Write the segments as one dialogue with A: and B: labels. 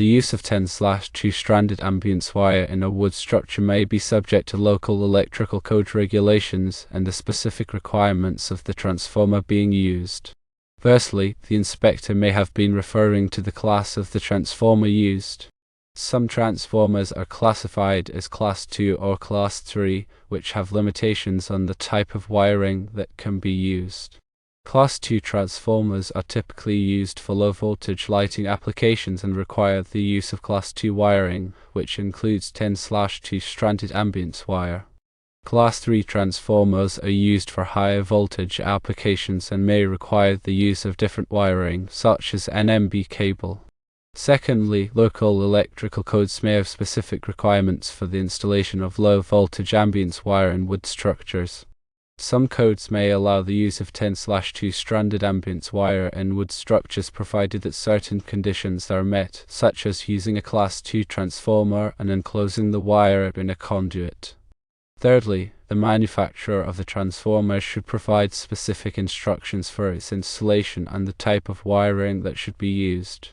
A: The use of 10/2-stranded ambience wire in a wood structure may be subject to local electrical code regulations and the specific requirements of the transformer being used. Firstly, the inspector may have been referring to the class of the transformer used. Some transformers are classified as Class 2 or Class 3, which have limitations on the type of wiring that can be used. Class 2 transformers are typically used for low-voltage lighting applications and require the use of Class 2 wiring, which includes 10/2-stranded ambience wire. Class 3 transformers are used for higher voltage applications and may require the use of different wiring, such as an NMB cable. Secondly, local electrical codes may have specific requirements for the installation of low-voltage ambience wire in wood structures. Some codes may allow the use of 10/2-stranded ambience wire in wood structures provided that certain conditions are met, such as using a Class 2 transformer and enclosing the wire in a conduit. Thirdly, the manufacturer of the transformer should provide specific instructions for its installation and the type of wiring that should be used.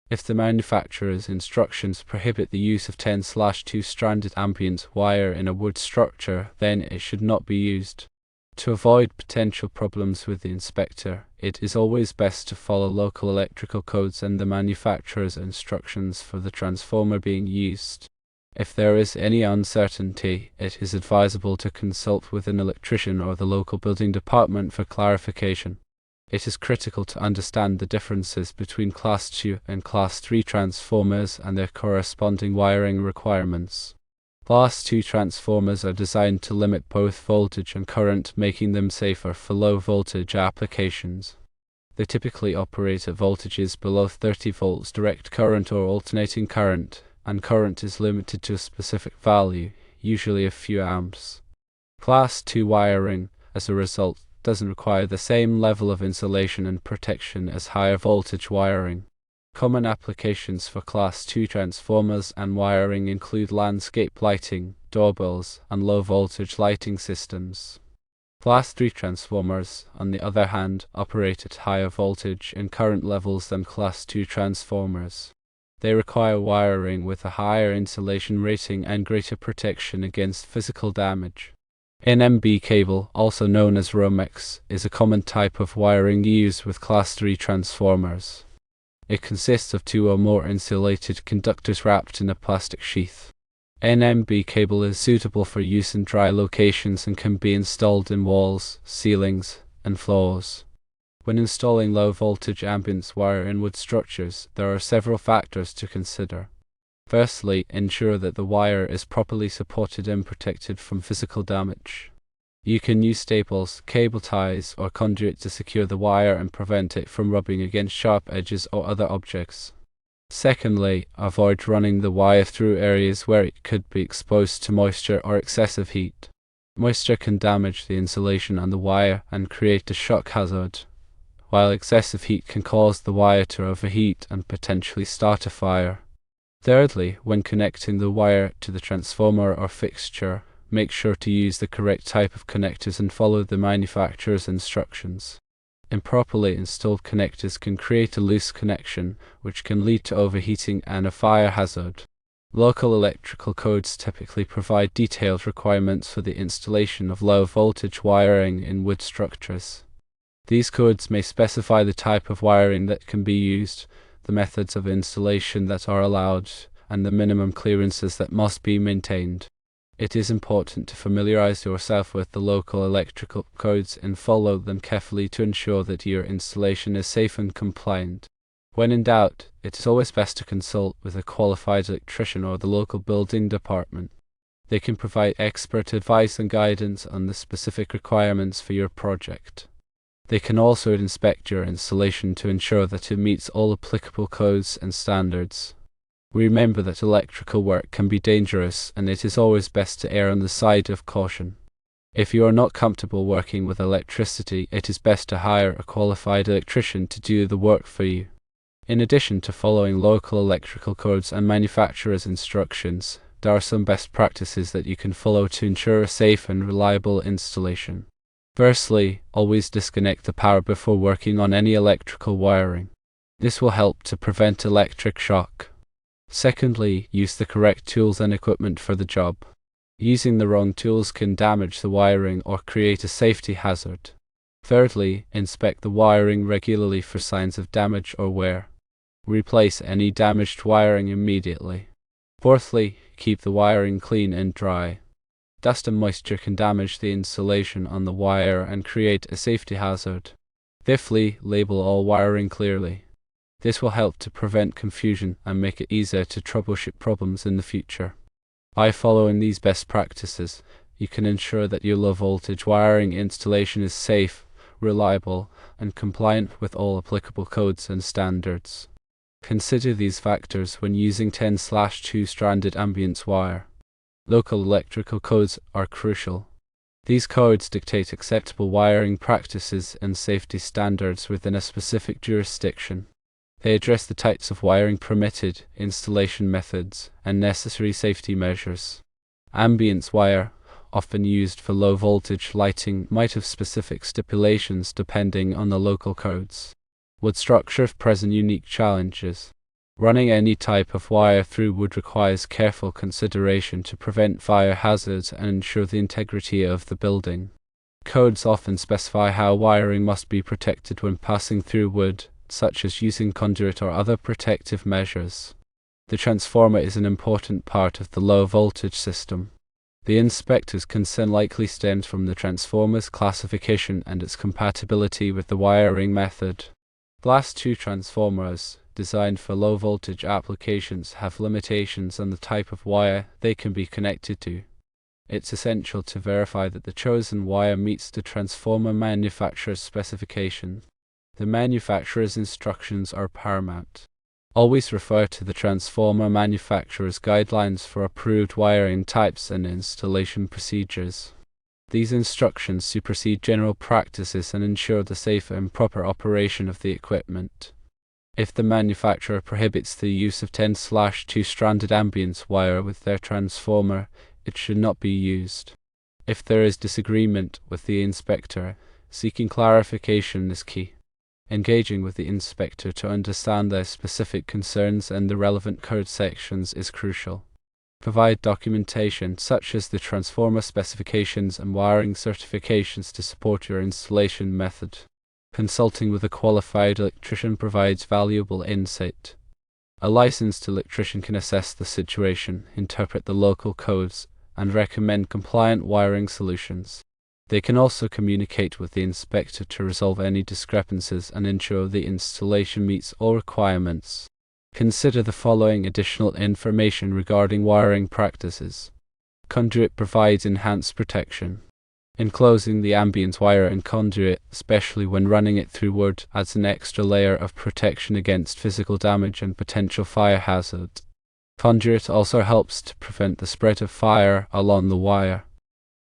A: If the manufacturer's instructions prohibit the use of 10/2-stranded ambience wire in a wood structure, then it should not be used. To avoid potential problems with the inspector, it is always best to follow local electrical codes and the manufacturer's instructions for the transformer being used. If there is any uncertainty, it is advisable to consult with an electrician or the local building department for clarification. It is critical to understand the differences between Class 2 and Class 3 transformers and their corresponding wiring requirements. Class 2 transformers are designed to limit both voltage and current, making them safer for low-voltage applications. They typically operate at voltages below 30 volts direct current or alternating current, and current is limited to a specific value, usually a few amps. Class 2 wiring, as a result, doesn't require the same level of insulation and protection as higher voltage wiring. Common applications for Class 2 transformers and wiring include landscape lighting, doorbells, and low-voltage lighting systems. Class 3 transformers, on the other hand, operate at higher voltage and current levels than Class 2 transformers. They require wiring with a higher insulation rating and greater protection against physical damage. NMB cable, also known as Romex, is a common type of wiring used with Class 3 transformers. It consists of 2 or more insulated conductors wrapped in a plastic sheath. NMB cable is suitable for use in dry locations and can be installed in walls, ceilings, and floors. When installing low-voltage ambience wire in wood structures, there are several factors to consider. Firstly, ensure that the wire is properly supported and protected from physical damage. You can use staples, cable ties, or conduit to secure the wire and prevent it from rubbing against sharp edges or other objects. Secondly, avoid running the wire through areas where it could be exposed to moisture or excessive heat. Moisture can damage the insulation on the wire and create a shock hazard, while excessive heat can cause the wire to overheat and potentially start a fire. Thirdly, when connecting the wire to the transformer or fixture, make sure to use the correct type of connectors and follow the manufacturer's instructions. Improperly installed connectors can create a loose connection, which can lead to overheating and a fire hazard. Local electrical codes typically provide detailed requirements for the installation of low-voltage wiring in wood structures. These codes may specify the type of wiring that can be used, the methods of installation that are allowed, and the minimum clearances that must be maintained. It is important to familiarize yourself with the local electrical codes and follow them carefully to ensure that your installation is safe and compliant. When in doubt, it is always best to consult with a qualified electrician or the local building department. They can provide expert advice and guidance on the specific requirements for your project. They can also inspect your installation to ensure that it meets all applicable codes and standards. Remember that electrical work can be dangerous, and it is always best to err on the side of caution. If you are not comfortable working with electricity, it is best to hire a qualified electrician to do the work for you. In addition to following local electrical codes and manufacturer's instructions, there are some best practices that you can follow to ensure a safe and reliable installation. Firstly, always disconnect the power before working on any electrical wiring. This will help to prevent electric shock. Secondly, use the correct tools and equipment for the job. Using the wrong tools can damage the wiring or create a safety hazard. Thirdly, inspect the wiring regularly for signs of damage or wear. Replace any damaged wiring immediately. Fourthly, keep the wiring clean and dry. Dust and moisture can damage the insulation on the wire and create a safety hazard. Fifthly, label all wiring clearly. This will help to prevent confusion and make it easier to troubleshoot problems in the future. By following these best practices, you can ensure that your low voltage wiring installation is safe, reliable, and compliant with all applicable codes and standards. Consider these factors when using 10/2 stranded ambience wire. Local electrical codes are crucial. These codes dictate acceptable wiring practices and safety standards within a specific jurisdiction. They address the types of wiring permitted, installation methods, and necessary safety measures. Ambience wire, often used for low voltage lighting, might have specific stipulations depending on the local codes. Wood structure present unique challenges. Running any type of wire through wood requires careful consideration to prevent fire hazards and ensure the integrity of the building. Codes often specify how wiring must be protected when passing through wood, such as using conduit or other protective measures. The transformer is an important part of the low voltage system. The inspector's concern likely stems from the transformer's classification and its compatibility with the wiring method. Class 2 transformers, designed for low voltage applications, have limitations on the type of wire they can be connected to. It's essential to verify that the chosen wire meets the transformer manufacturer's specifications. The manufacturer's instructions are paramount. Always refer to the transformer manufacturer's guidelines for approved wiring types and installation procedures. These instructions supersede general practices and ensure the safe and proper operation of the equipment. If the manufacturer prohibits the use of 10/2 stranded ambience wire with their transformer, it should not be used. If there is disagreement with the inspector, seeking clarification is key. Engaging with the inspector to understand their specific concerns and the relevant code sections is crucial. Provide documentation such as the transformer specifications and wiring certifications to support your installation method. Consulting with a qualified electrician provides valuable insight. A licensed electrician can assess the situation, interpret the local codes, and recommend compliant wiring solutions. They can also communicate with the inspector to resolve any discrepancies and ensure the installation meets all requirements. Consider the following additional information regarding wiring practices. Conduit provides enhanced protection. Enclosing the ambience wire in conduit, especially when running it through wood, adds an extra layer of protection against physical damage and potential fire hazard. Conduit also helps to prevent the spread of fire along the wire.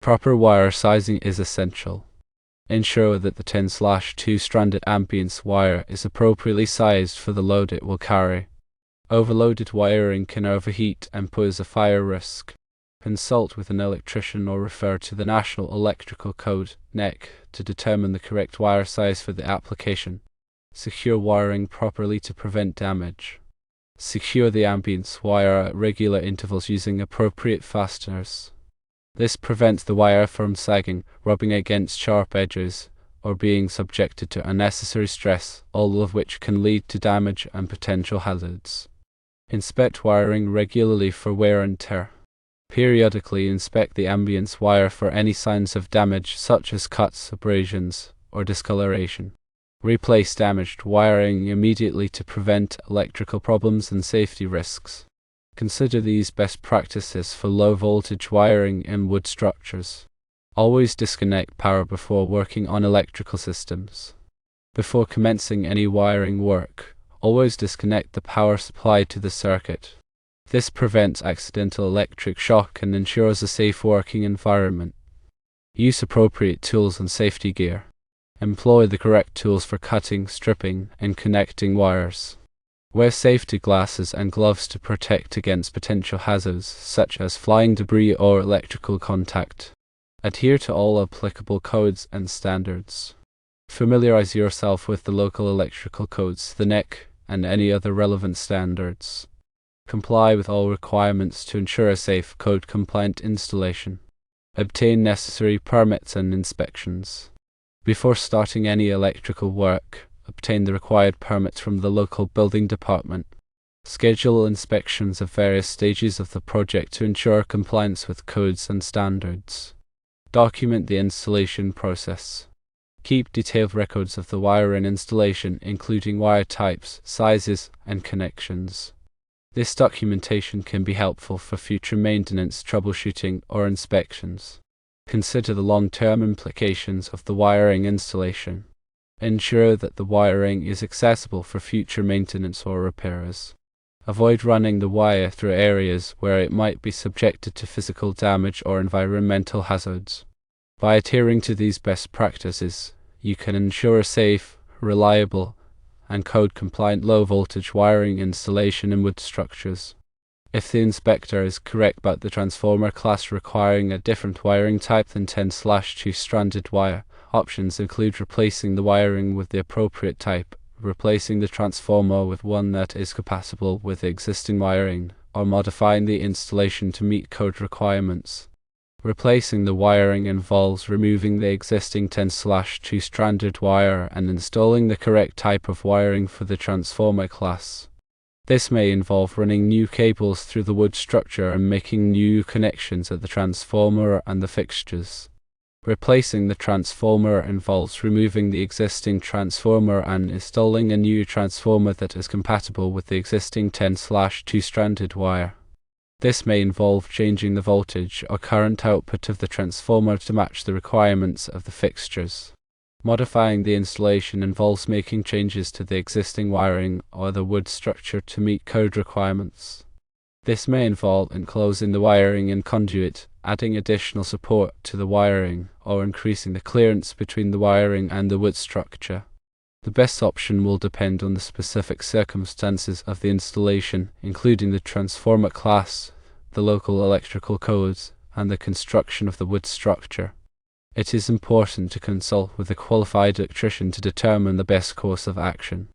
A: Proper wire sizing is essential. Ensure that the 10/2 stranded ambience wire is appropriately sized for the load it will carry. Overloaded wiring can overheat and pose a fire risk. Consult with an electrician or refer to the National Electrical Code (NEC) to determine the correct wire size for the application. Secure wiring properly to prevent damage. Secure the ambience wire at regular intervals using appropriate fasteners. This prevents the wire from sagging, rubbing against sharp edges, or being subjected to unnecessary stress, all of which can lead to damage and potential hazards. Inspect wiring regularly for wear and tear. Periodically inspect the ambience wire for any signs of damage such as cuts, abrasions, or discoloration. Replace damaged wiring immediately to prevent electrical problems and safety risks. Consider these best practices for low voltage wiring in wood structures. Always disconnect power before working on electrical systems. Before commencing any wiring work, always disconnect the power supply to the circuit. This prevents accidental electric shock and ensures a safe working environment. Use appropriate tools and safety gear. Employ the correct tools for cutting, stripping, and connecting wires. Wear safety glasses and gloves to protect against potential hazards such as flying debris or electrical contact. Adhere to all applicable codes and standards. Familiarize yourself with the local electrical codes, the NEC, and any other relevant standards. Comply with all requirements to ensure a safe, code-compliant installation. Obtain necessary permits and inspections. Before starting any electrical work, obtain the required permits from the local building department. Schedule inspections of various stages of the project to ensure compliance with codes and standards. Document the installation process. Keep detailed records of the wiring installation, including wire types, sizes, and connections. This documentation can be helpful for future maintenance, troubleshooting, or inspections. Consider the long-term implications of the wiring installation. Ensure that the wiring is accessible for future maintenance or repairs. Avoid running the wire through areas where it might be subjected to physical damage or environmental hazards. By adhering to these best practices, you can ensure a safe, reliable, and code-compliant low-voltage wiring installation in wood structures. If the inspector is correct about the transformer class requiring a different wiring type than 10/2 stranded wire, options include replacing the wiring with the appropriate type, replacing the transformer with one that is compatible with the existing wiring, or modifying the installation to meet code requirements. Replacing the wiring involves removing the existing 10/2 stranded wire and installing the correct type of wiring for the transformer class. This may involve running new cables through the wood structure and making new connections at the transformer and the fixtures. Replacing the transformer involves removing the existing transformer and installing a new transformer that is compatible with the existing 10/2 stranded wire. This may involve changing the voltage or current output of the transformer to match the requirements of the fixtures. Modifying the installation involves making changes to the existing wiring or the wood structure to meet code requirements. This may involve enclosing the wiring in conduit, adding additional support to the wiring, or increasing the clearance between the wiring and the wood structure. The best option will depend on the specific circumstances of the installation, including the transformer class, the local electrical codes, and the construction of the wood structure. It is important to consult with a qualified electrician to determine the best course of action.